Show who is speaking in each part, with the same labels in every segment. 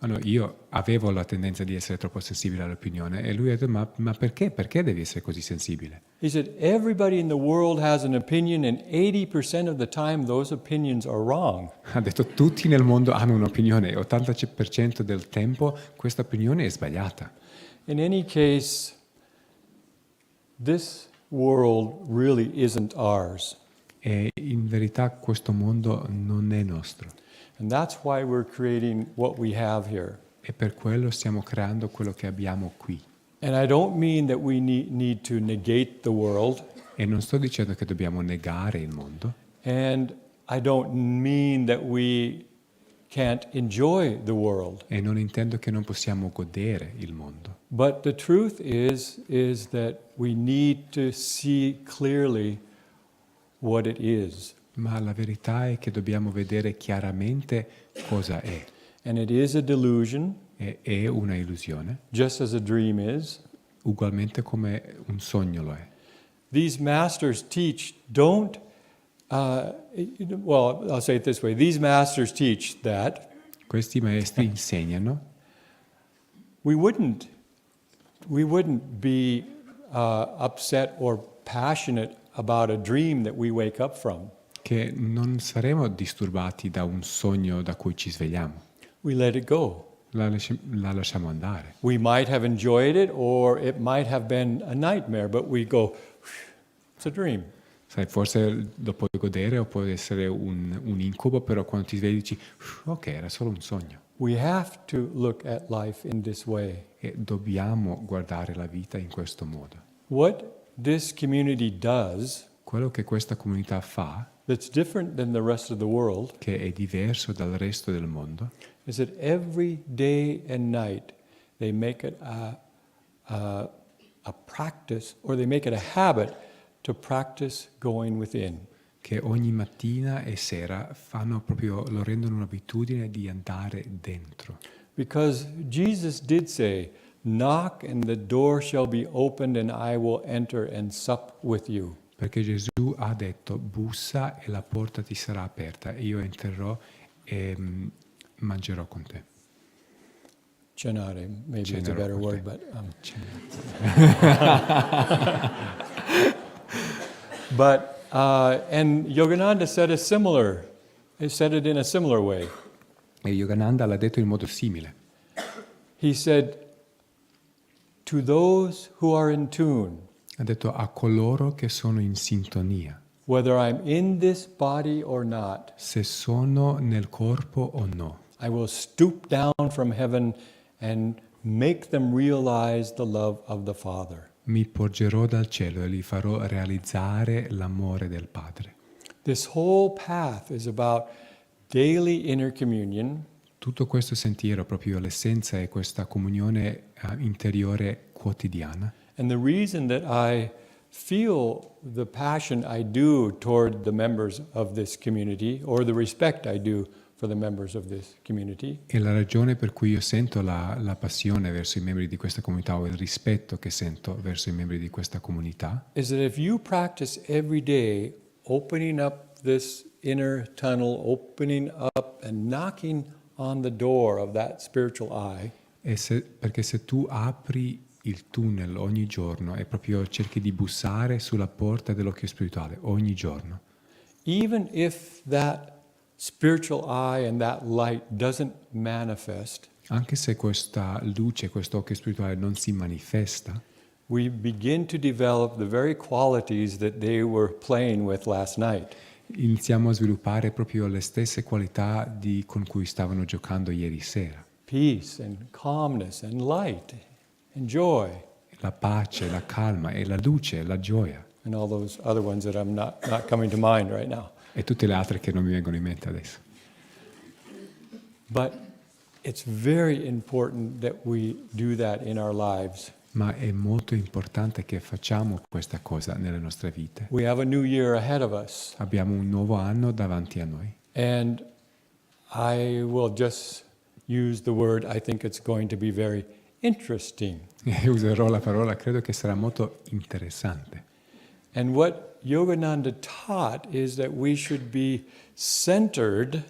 Speaker 1: Oh no, io avevo la tendenza di essere troppo sensibile all'opinione e lui ha detto, ma perché? Perché devi essere così sensibile?
Speaker 2: He said, everybody in the world has an opinion and 80% of the time those opinions are wrong.
Speaker 1: Ha detto, tutti nel mondo hanno un'opinione e 80% del tempo questa opinione è sbagliata.
Speaker 2: In any case, this world really isn't ours.
Speaker 1: E in verità questo mondo non è nostro.
Speaker 2: And that's why we're creating what we have here.
Speaker 1: E per quello stiamo creando quello che abbiamo qui.
Speaker 2: And I don't mean that we need to negate the world.
Speaker 1: E non sto dicendo che dobbiamo negare il mondo.
Speaker 2: And I don't mean that we can't enjoy the world.
Speaker 1: E non intendo che non possiamo godere il mondo.
Speaker 2: But the truth is that we need to see clearly what it is.
Speaker 1: Ma la verità è che dobbiamo vedere chiaramente cosa è.
Speaker 2: And it is a delusion.
Speaker 1: È una illusione.
Speaker 2: Just as a dream is.
Speaker 1: Ugualmente come un sogno lo è.
Speaker 2: These masters teach, don't, well, I'll say it this way. These masters teach that
Speaker 1: questi maestri insegnano
Speaker 2: we wouldn't be upset or passionate about a dream that we wake up from.
Speaker 1: Che non saremo disturbati da un sogno da cui ci svegliamo.
Speaker 2: We let it go.
Speaker 1: La lasciamo andare.
Speaker 2: We might have enjoyed it or it might have been a nightmare, but we go, it's a dream.
Speaker 1: Sai, forse lo puoi godere o può essere un incubo, però quando ti svegli dici, ok, era solo un sogno.
Speaker 2: We have to look at life in this way.
Speaker 1: E dobbiamo guardare la vita in questo modo.
Speaker 2: What this community does,
Speaker 1: quello che questa comunità fa,
Speaker 2: that's different than the rest of the world,
Speaker 1: che è diverso dal resto del mondo,
Speaker 2: is that every day and night they make it a practice, or they make it a habit to practice going within.
Speaker 1: Che ogni mattina e sera lo rendono un'abitudine di andare dentro.
Speaker 2: Because Jesus did say, knock and the door shall be opened and I will enter and sup with you.
Speaker 1: Perché Gesù ha detto, bussa e la porta ti sarà aperta e io entrerò e mangerò con te.
Speaker 2: Cenare, maybe it's a better word, but but and Yogananda said it in a similar way.
Speaker 1: E Yogananda l'ha detto in modo simile.
Speaker 2: He said, to those who are in tune,
Speaker 1: ha detto a coloro che sono in sintonia,
Speaker 2: whether I'm in this body or not,
Speaker 1: se sono nel corpo o no,
Speaker 2: I will stoop down from heaven and make them realize the love of the Father.
Speaker 1: Mi porgerò dal cielo e li farò realizzare l'amore del Padre.
Speaker 2: This whole path is about daily inner communion.
Speaker 1: Tutto questo sentiero, proprio l'essenza è questa comunione interiore quotidiana.
Speaker 2: And the reason that I feel the passion I do toward the members of this community, or the respect I do for the members of this community,
Speaker 1: e la ragione per cui io sento la passione verso i membri di questa comunità, o il rispetto che sento verso i membri di questa comunità,
Speaker 2: is that if you practice every day opening up this inner tunnel, opening up and knocking on the door of that spiritual eye,
Speaker 1: perché se tu apri il tunnel ogni giorno e proprio cerchi di bussare sulla porta dell'occhio spirituale ogni giorno,
Speaker 2: even if that spiritual eye and that light doesn't manifest,
Speaker 1: anche se questa luce, questo occhio spirituale non si manifesta,
Speaker 2: we begin to develop the very qualities that they were playing with last night.
Speaker 1: Iniziamo a sviluppare proprio le stesse qualità con cui stavano giocando ieri sera.
Speaker 2: Peace and calmness and light and joy.
Speaker 1: La pace, la calma e la luce, la gioia.
Speaker 2: And all those other ones that I'm not coming to mind right now.
Speaker 1: E tutte le altre che non mi vengono in mente adesso.
Speaker 2: But it's very important that we do that in our lives.
Speaker 1: Ma è molto importante che facciamo questa cosa nelle nostre vite.
Speaker 2: We have a new year ahead of us.
Speaker 1: Abbiamo un nuovo anno davanti a noi.
Speaker 2: And I will just use the word, I think it's going to be very interesting.
Speaker 1: E userò la parola, credo che sarà molto interessante.
Speaker 2: And what Yogananda taught is that we should be centered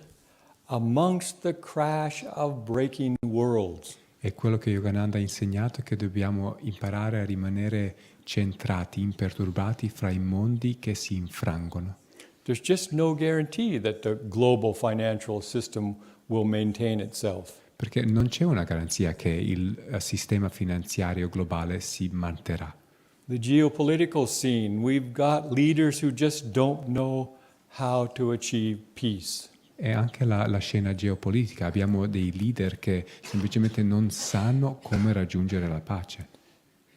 Speaker 2: amongst the crash of breaking worlds.
Speaker 1: E quello che Yogananda ha insegnato è che dobbiamo imparare a rimanere centrati, imperturbati fra i mondi che si infrangono.
Speaker 2: There's just no guarantee that the global financial system will maintain itself.
Speaker 1: Perché non c'è una garanzia che il sistema finanziario globale si manterrà.
Speaker 2: The geopolitical scene, we've got leaders who just don't know how to achieve peace.
Speaker 1: E anche la scena geopolitica, abbiamo dei leader che semplicemente non sanno come raggiungere la pace.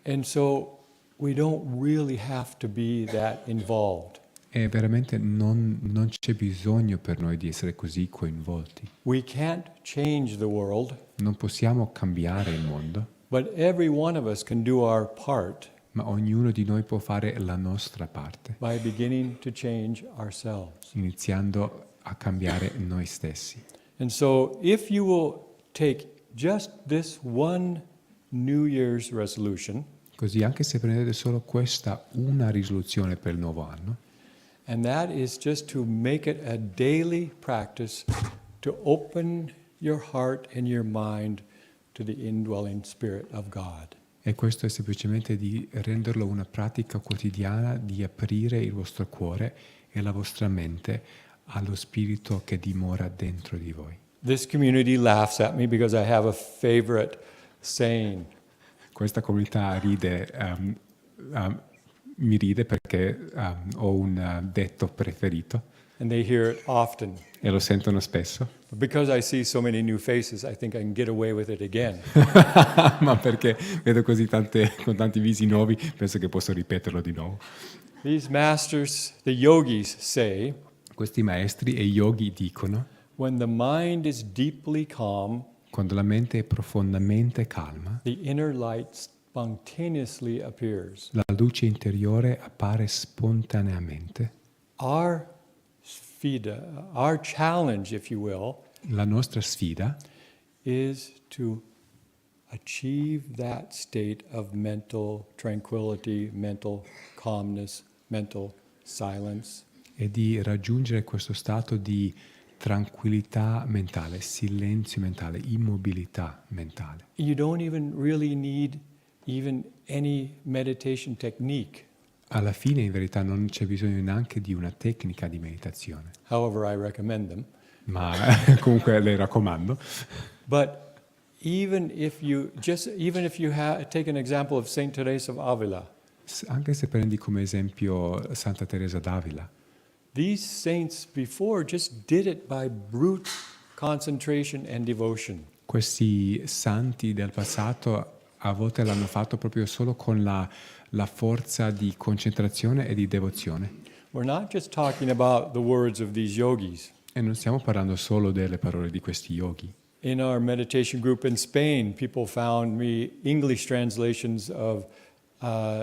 Speaker 2: And so we don't really have to be that involved.
Speaker 1: E veramente non c'è bisogno per noi di essere così coinvolti.
Speaker 2: We can't change the world,
Speaker 1: Non possiamo cambiare il mondo,
Speaker 2: but every one of us can do our part
Speaker 1: ma ognuno di noi può fare la nostra parte,
Speaker 2: by beginning to change ourselves.
Speaker 1: iniziando a cambiare noi stessi.
Speaker 2: And so if you will take just this one New Year's resolution,
Speaker 1: Così anche se prendete solo questa una risoluzione per il nuovo anno,
Speaker 2: and that is just to make it a daily practice to open your heart and your mind to the indwelling Spirit of God.
Speaker 1: e questo è semplicemente di renderlo una pratica quotidiana, di aprire il vostro cuore e la vostra mente allo Spirito che dimora dentro di voi.
Speaker 2: This community laughs at me because I have a favorite saying.
Speaker 1: Questa comunità mi ride perché ho un detto preferito
Speaker 2: And they hear it often.
Speaker 1: e lo sentono spesso,
Speaker 2: But because I see so many new faces, I think I can get away with it again.
Speaker 1: ma perché vedo così con tanti visi nuovi, penso che posso ripeterlo di nuovo.
Speaker 2: These masters, the yogis, say,
Speaker 1: Questi maestri e yogi dicono:
Speaker 2: when the mind is deeply calm,
Speaker 1: quando la mente è profondamente calma,
Speaker 2: the inner light spontaneously appears.
Speaker 1: la luce interiore appare spontaneamente.
Speaker 2: Our sfida, our challenge, if you will,
Speaker 1: La nostra sfida
Speaker 2: is to achieve that state of mental tranquility, mental calmness, mental silence.
Speaker 1: è di raggiungere questo stato di tranquillità mentale, silenzio mentale, immobilità mentale.
Speaker 2: You don't even really need even any meditation technique.
Speaker 1: Alla fine, in verità, non c'è bisogno neanche di una tecnica di meditazione,
Speaker 2: However, I recommend them.
Speaker 1: ma comunque le raccomando.
Speaker 2: But even if you take an example of Saint Teresa of Avila,
Speaker 1: Anche se prendi come esempio Santa Teresa d'Avila,
Speaker 2: these saints before just did it by brute concentration and devotion.
Speaker 1: questi santi del passato a volte l'hanno fatto proprio solo con la forza di concentrazione e di devozione.
Speaker 2: We're not just talking about the words of these yogis.
Speaker 1: E non stiamo parlando solo delle parole di questi yogi.
Speaker 2: In our meditation group in Spain, people found me English translations of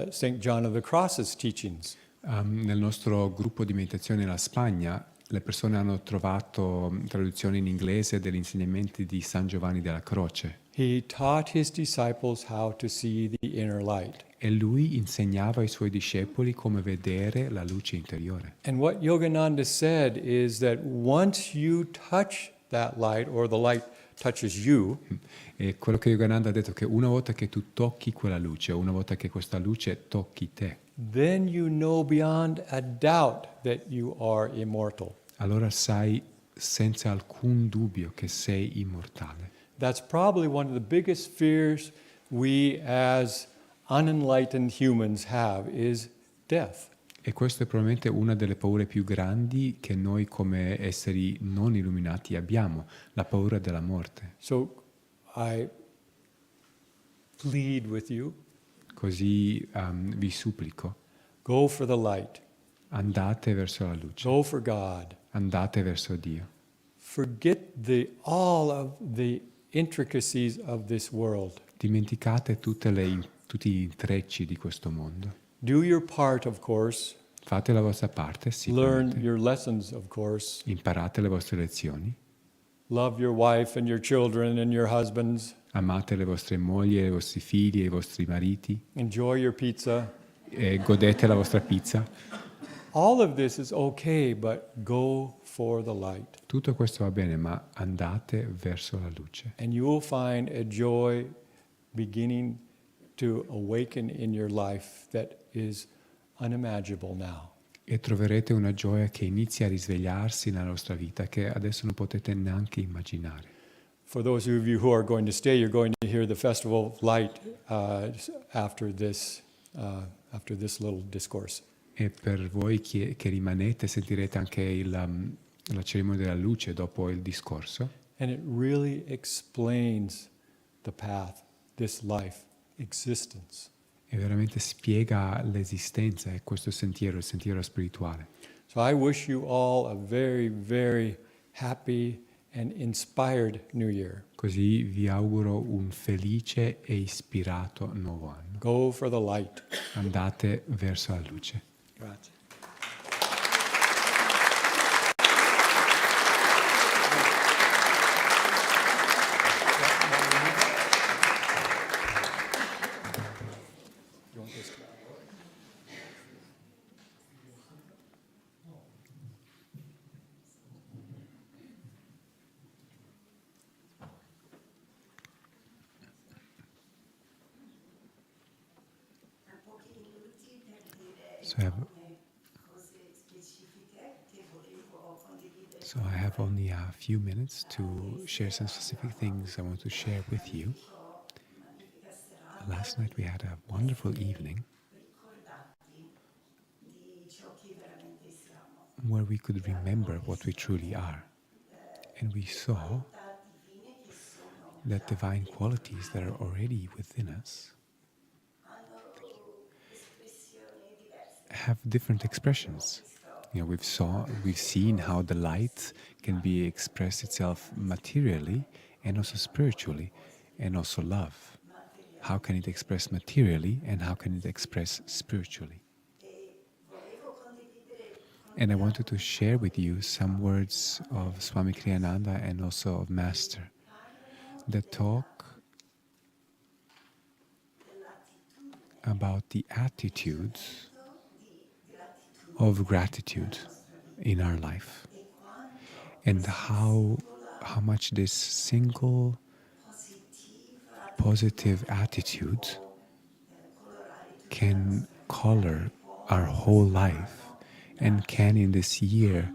Speaker 2: St. John of the Cross's teachings.
Speaker 1: Nel nostro gruppo di meditazione in Spagna, le persone hanno trovato traduzioni in inglese degli insegnamenti di San Giovanni della Croce.
Speaker 2: He taught his disciples how to see the inner light.
Speaker 1: E lui insegnava ai suoi discepoli come vedere la luce interiore.
Speaker 2: And what Yogananda said is that once you touch that light, or the light touches you,
Speaker 1: E quello che Yogananda ha detto è che una volta che tu tocchi quella luce, una volta che questa luce tocchi te,
Speaker 2: then you know beyond a doubt that you are immortal.
Speaker 1: allora sai senza alcun dubbio che sei immortale.
Speaker 2: That's probably one of the biggest fears we as unenlightened humans have is death.
Speaker 1: E questa è probabilmente una delle paure più grandi che noi come esseri non illuminati abbiamo, la paura della morte.
Speaker 2: So I plead with you,
Speaker 1: Così vi supplico,
Speaker 2: go for the light,
Speaker 1: andate verso la luce,
Speaker 2: go for God.
Speaker 1: andate verso Dio.
Speaker 2: Forget all of the intricacies of this world.
Speaker 1: Dimenticate tutti gli intrecci di questo mondo.
Speaker 2: Do your part, of course.
Speaker 1: Fate la vostra parte,
Speaker 2: Learn
Speaker 1: sicuramente.
Speaker 2: your lessons, of course.
Speaker 1: Imparate le vostre lezioni.
Speaker 2: Love your wife and your children and your husbands.
Speaker 1: Amate le vostre mogli, i vostri figli e i vostri mariti.
Speaker 2: Enjoy your pizza.
Speaker 1: E godete la vostra pizza.
Speaker 2: All of this is okay, but go for the light.
Speaker 1: Tutto questo va bene, ma andate verso la luce.
Speaker 2: And you will find a joy beginning to awaken in your life that is unimaginable now.
Speaker 1: E troverete una gioia che inizia a risvegliarsi nella vostra vita che adesso non potete neanche immaginare.
Speaker 2: For those of you who are going to stay, you're going to hear the Festival of Light after this little discourse.
Speaker 1: E per voi che rimanete sentirete anche la cerimonia della luce dopo il discorso.
Speaker 2: And it really explains the path, this life, existence.
Speaker 1: E veramente spiega l'esistenza e questo sentiero, il sentiero spirituale.
Speaker 2: So I wish you all a very, very happy and inspired New Year.
Speaker 1: Così vi auguro un felice e ispirato nuovo anno.
Speaker 2: Go for the light.
Speaker 1: Andate verso la luce.
Speaker 2: Grazie.
Speaker 1: So I have only a few minutes to share some specific things I want to share with you. Last night we had a wonderful evening where we could remember what we truly are. And we saw that divine qualities that are already within us have different expressions. You know, we've seen how the light can be express itself materially and also spiritually, and also love. How can it express materially and how can it express spiritually? And I wanted to share with you some words of Swami Kriyananda and also of Master that talk about the attitudes of gratitude in our life, and how much this single positive attitude can color our whole life and can in this year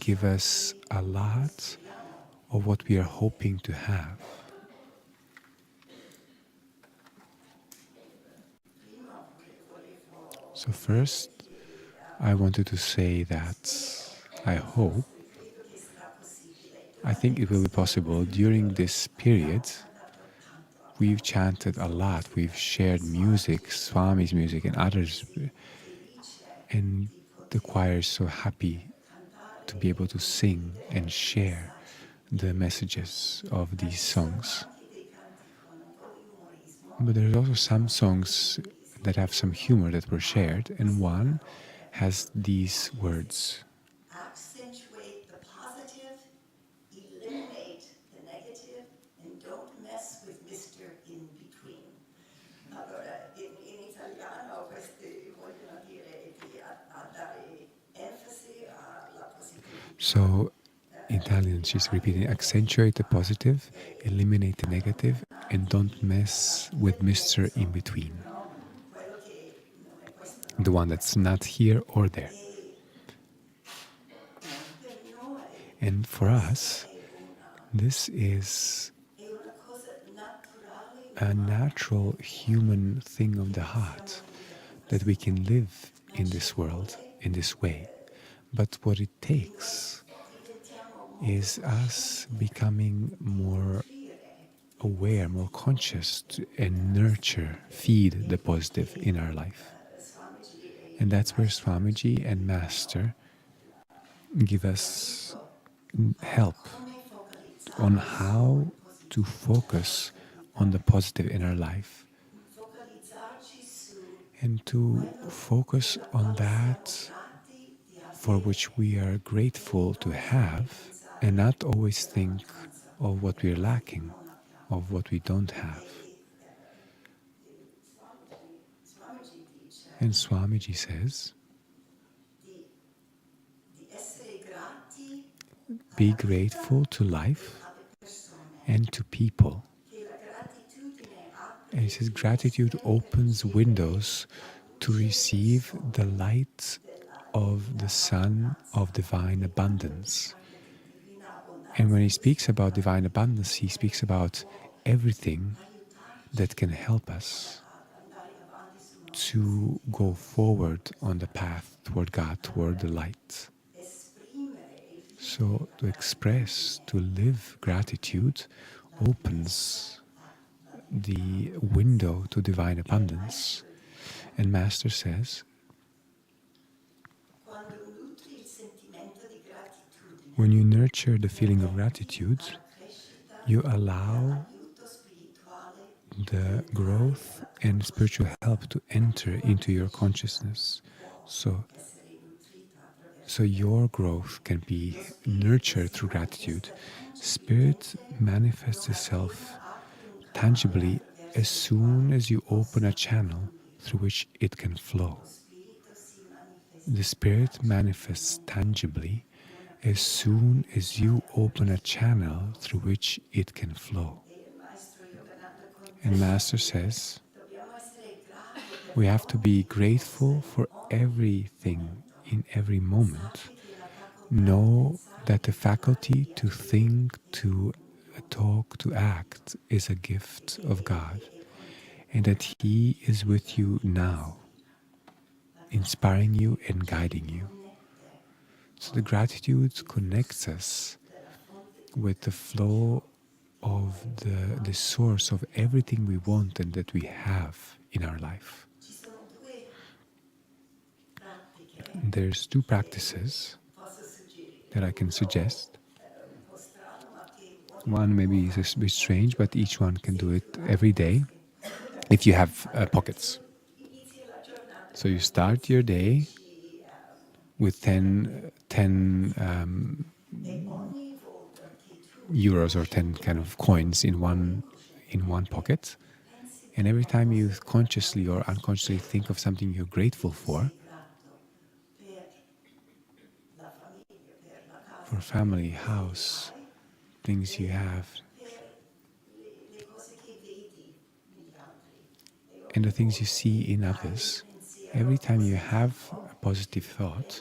Speaker 1: give us a lot of what we are hoping to have. So first, I wanted to say that I think it will be possible during this period. We've chanted a lot, we've shared music, Swami's music and others, and the choir is so happy to be able to sing and share the messages of these songs. But there's also some songs that have some humor that were shared, and one has these words.
Speaker 3: Accentuate the positive, eliminate the negative, and don't mess with Mr. In between. Allora, in italiano questi vogliono dire a dare enfasi alla positività.
Speaker 1: So, in Italian, she's repeating, accentuate the positive, eliminate the negative, and don't mess with Mr. In between. The one that's not here or there. And for us, this is a natural human thing of the heart, that we can live in this world in this way. But what it takes is us becoming more aware, more conscious, and nurture, feed the positive in our life. And that's where Swamiji and Master give us help on how to focus on the positive in our life and to focus on that for which we are grateful to have, and not always think of what we are lacking, of what we don't have. And Swamiji says be grateful to life and to people. And he says gratitude opens windows to receive the light of the sun of divine abundance. And when he speaks about divine abundance, he speaks about everything that can help us to go forward on the path toward God, toward the light. So to express, to live gratitude opens the window to divine abundance. And Master says, when you nurture the feeling of gratitude, you allow the growth and spiritual help to enter into your consciousness. So your growth can be nurtured through gratitude. Spirit manifests itself tangibly as soon as you open a channel through which it can flow. The Spirit manifests tangibly as soon as you open a channel through which it can flow. And Master says, we have to be grateful for everything in every moment. Know that the faculty to think, to talk, to act is a gift of God, and that He is with you now, inspiring you and guiding you. So the gratitude connects us with the flow of the source of everything we want and that we have in our life. There's two practices that I can suggest. One maybe is a bit strange, but each one can do it every day if you have pockets. So you start your day with 10 euros or 10 kind of coins in one pocket. And every time you consciously or unconsciously think of something you're grateful for family, house, things you have, and the things you see in others, every time you have a positive thought,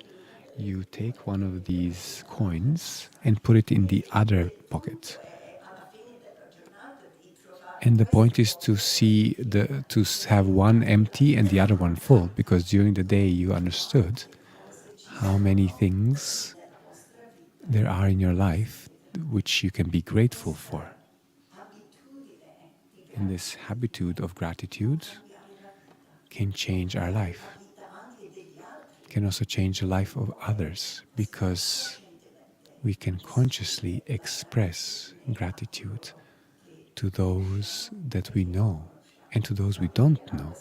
Speaker 1: you take one of these coins and put it in the other pocket. And the point is to have one empty and the other one full, because during the day you understood how many things there are in your life which you can be grateful for. And this habitude of gratitude can change our life. Can also change the life of others, because we can consciously express gratitude to those that we know and to those we don't know.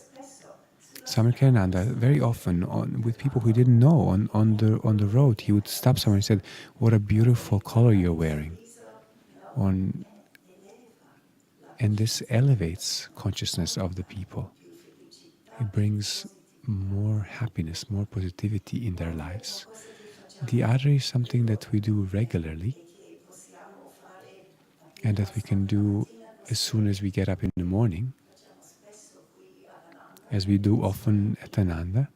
Speaker 1: Ananda, very often with people who didn't know on the road, he would stop somewhere and said, "What a beautiful color you're wearing." And this elevates consciousness of the people. It brings more happiness, more positivity in their lives. The other is something that we do regularly and that we can do as soon as we get up in the morning, as we do often at Ananda,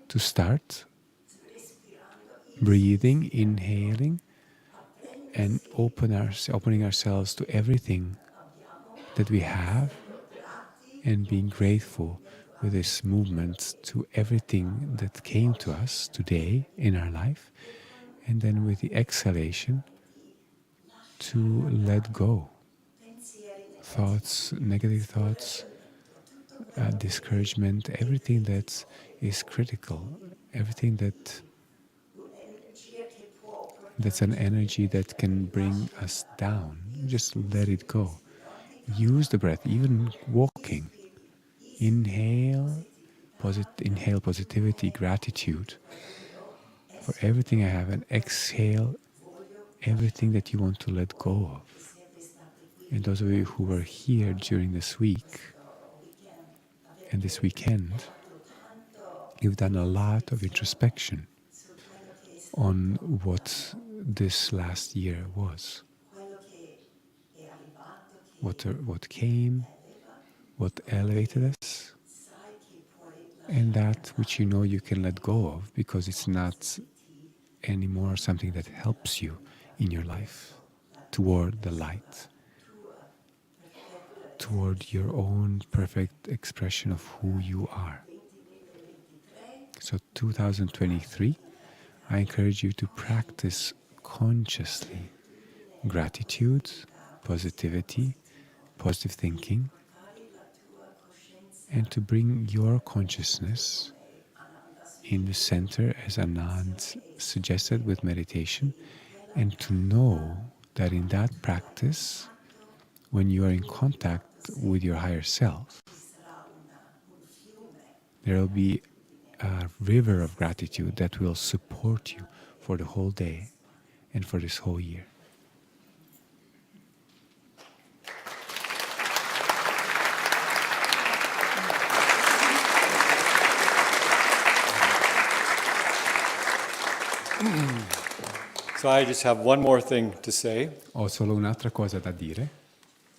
Speaker 1: to start breathing, inhaling, and opening ourselves to everything that we have, and being grateful with this movement to everything that came to us today in our life, and then with the exhalation to let go. Thoughts, negative thoughts, discouragement, everything that is critical, everything that's an energy that can bring us down. Just let it go. Use the breath, even walking. Inhale positivity, gratitude for everything I have, and exhale everything that you want to let go of. And those of you who were here during this week and this weekend, you've done a lot of introspection on what this last year was.
Speaker 3: quello che è arrivato,
Speaker 1: What came, what elevated us,
Speaker 3: sai che puoi
Speaker 1: and that which you know you can let go of because it's not anymore something that helps you in your life toward the light, toward your own perfect expression of who you are. So 2023, I encourage you to practice consciously gratitude, positivity, positive thinking, and to bring your consciousness in the center, as Anand suggested with meditation, and to know that in that practice, when you are in contact with your higher self, there will be a river of gratitude that will support you for the whole day and for this whole year.
Speaker 2: So I just have one more thing to say.
Speaker 1: Ho solo un'altra cosa da dire.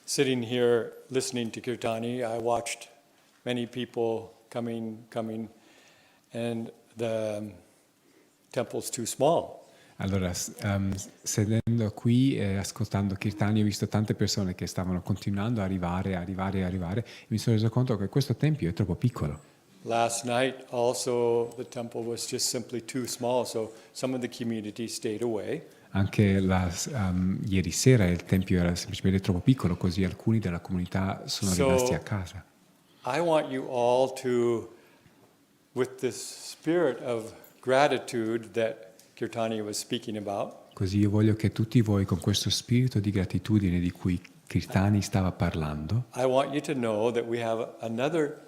Speaker 2: Sitting here listening to Kirtani, I watched many people coming, and the temple's too small.
Speaker 1: Allora, sedendo qui e ascoltando Kirtani, ho visto tante persone che stavano continuando a arrivare, e mi sono reso conto che questo tempio è troppo piccolo.
Speaker 2: Last night also the temple was just simply too small, so some of the community stayed away.
Speaker 1: Anche ieri sera il tempio era semplicemente troppo piccolo, così alcuni della comunità sono rimasti a casa.
Speaker 2: I want you all to, with this spirit of gratitude that Kirtani was speaking about,
Speaker 1: Così io voglio che tutti voi, con questo spirito di gratitudine di cui Kirtani stava parlando,
Speaker 2: I want you to know that we have another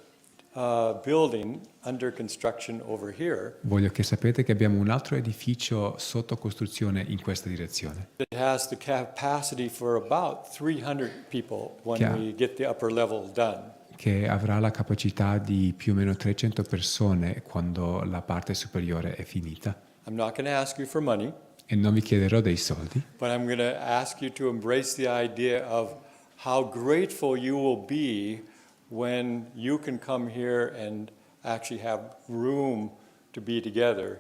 Speaker 2: building under construction over here
Speaker 1: voglio che sapete che abbiamo un altro edificio sotto costruzione in questa direzione,
Speaker 2: that has the capacity for about 300 people when
Speaker 1: Yeah.
Speaker 2: we get the upper level done.
Speaker 1: che avrà la capacità di più o meno 300 persone quando la parte superiore è finita.
Speaker 2: I'm not going to ask you for money,
Speaker 1: E non vi chiederò dei soldi,
Speaker 2: but I'm going to ask you to embrace the idea of how grateful you will be when you can come here and actually have room to be together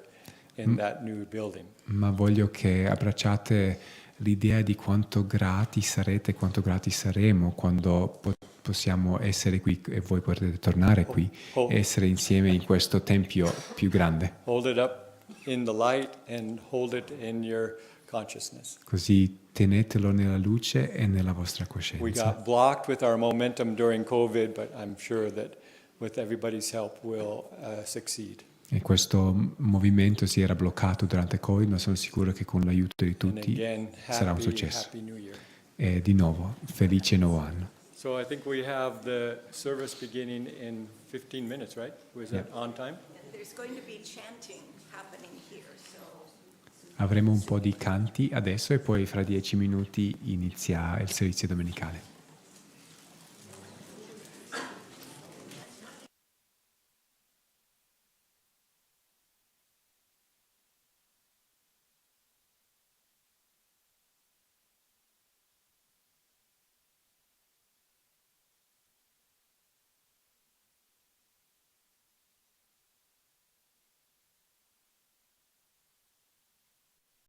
Speaker 2: in that new building.
Speaker 1: ma voglio che abbracciate l'idea di quanto grati sarete, quanto grati saremo quando possiamo essere qui e voi potete tornare qui e essere insieme in questo tempio più grande.
Speaker 2: Hold it up in the light and hold it in your consciousness.
Speaker 1: Così tenetelo nella luce e nella vostra
Speaker 2: We
Speaker 1: coscienza.
Speaker 2: got blocked with our momentum during COVID, but I'm sure that with everybody's help we'll succeed.
Speaker 1: E questo movimento si era bloccato durante Covid, ma sono sicuro che con l'aiuto di
Speaker 2: And
Speaker 1: tutti
Speaker 2: again,
Speaker 1: sarà un successo.
Speaker 2: happy New Year.
Speaker 1: E di nuovo, felice nuovo anno.
Speaker 2: So I think we have the service beginning in 15 minutes, right? Was that on time?
Speaker 3: And there's going to be chanting happening here, so
Speaker 1: Avremo un po' di canti adesso e poi fra 10 minuti inizia il servizio domenicale.